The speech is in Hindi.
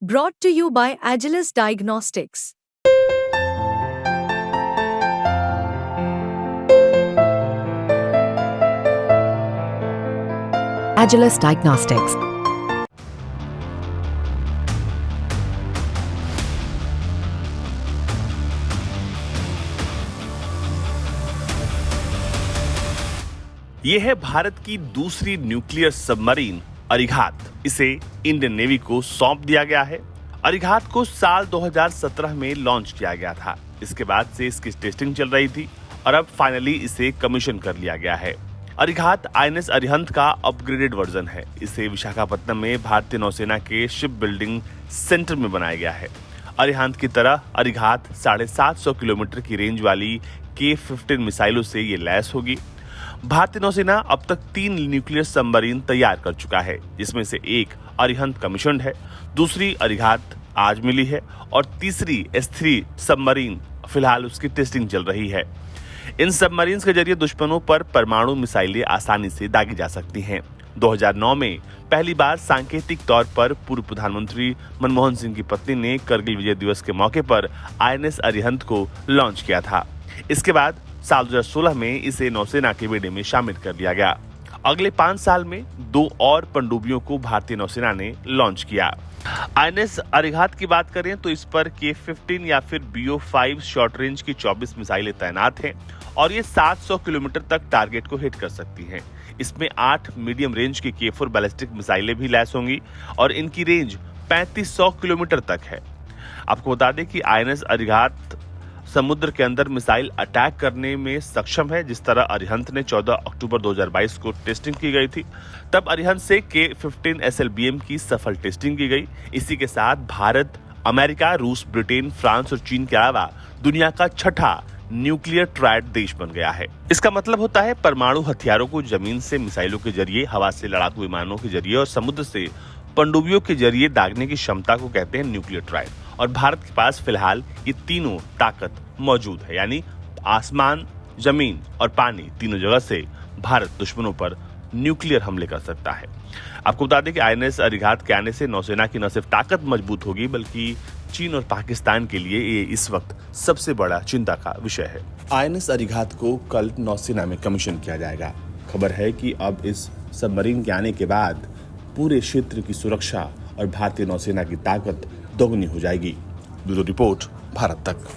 Brought to you by Agilus Diagnostics. Agilus Diagnostics. यह है भारत की दूसरी न्यूक्लियर सबमरीन अरिघात। इसे इंडियन नेवी को सौंप दिया गया है। अरिघात को साल 2017 में लॉन्च किया गया था। इसके बाद से इसकी टेस्टिंग चल रही थी और अब फाइनली इसे कमीशन कर लिया गया है। अरिघात आईएनएस अरिहंत का अपग्रेडेड वर्जन है। इसे विशाखापट्टनम में भारतीय नौसेना के शिप बिल्डिंग सेंटर में बनाया गया है। अरिहंत की तरह अरिघात 750 किलोमीटर की रेंज वाली K-15 मिसाइलों से ये लैस होगी। भारतीय नौसेना अब तक 3 न्यूक्लियर सबमरीन तैयार कर चुका है, जिसमें से एक अरिहंत कमीशन्ड है, दूसरी अरिघात आज मिली है और तीसरी S3 सबमरीन फिलहाल उसकी टेस्टिंग चल रही है। इन सबमरीन के जरिए दुश्मनों पर परमाणु मिसाइलें आसानी से दागी जा सकती हैं। 2009 में पहली बार सांकेतिक तौर पर पूर्व प्रधानमंत्री मनमोहन सिंह की पत्नी ने करगिल विजय दिवस के मौके पर आईएनएस अरिहंत को लॉन्च किया था। इसके बाद साल 2016 में इसे नौसेना के बेड़े में शामिल कर लिया गया। अगले 5 साल में 2 और पनडुब्बियों को भारतीय नौसेना ने लॉन्च किया। आईएनएस अरिघात की बात करें तो इस पर K-15 या फिर BO-5 शॉर्ट रेंज की 24 मिसाइलें तैनात हैं और ये 700 किलोमीटर तक टारगेट को हिट कर सकती हैं। इसमें 8 मीडियम रेंज की K4 बैलिस्टिक मिसाइलें भी लैस होंगी और इनकी रेंज 3500 किलोमीटर तक है। आपको बता दें कि आईएनएस अरिघात समुद्र के अंदर मिसाइल अटैक करने में सक्षम है। जिस तरह अरिहंत ने 14 अक्टूबर 2022 को टेस्टिंग की गई थी, तब अरिहंत से K-15 SLBM की सफल टेस्टिंग की गई। इसी के साथ भारत, अमेरिका, रूस, ब्रिटेन, फ्रांस और चीन के अलावा दुनिया का 6ठा न्यूक्लियर ट्रायड देश बन गया है। इसका मतलब होता है परमाणु हथियारों को जमीन से मिसाइलों के जरिए, हवा से लड़ाकू विमानों के जरिए और समुद्र से पनडुब्बियों के जरिए दागने की क्षमता को कहते हैं न्यूक्लियर ट्रायड। और भारत के पास फिलहाल ये तीनों ताकत मौजूद है, यानी आसमान, जमीन और पानी, तीनों जगह से भारत दुश्मनों पर न्यूक्लियर हमले कर सकता है। आपको बता दें कि आईएनएस अरिघात के आने से नौसेना की न सिर्फ ताकत मजबूत होगी, बल्कि चीन और पाकिस्तान के लिए ये इस वक्त सबसे बड़ा चिंता का विषय है। आईएनएस अरिघात को कल नौसेना में कमीशन किया जाएगा। खबर है कि अब इस सबमरीन के आने के बाद पूरे क्षेत्र की सुरक्षा और भारतीय नौसेना की ताकत दोगुनी हो जाएगी। ब्यूरो रिपोर्ट, भारत तक।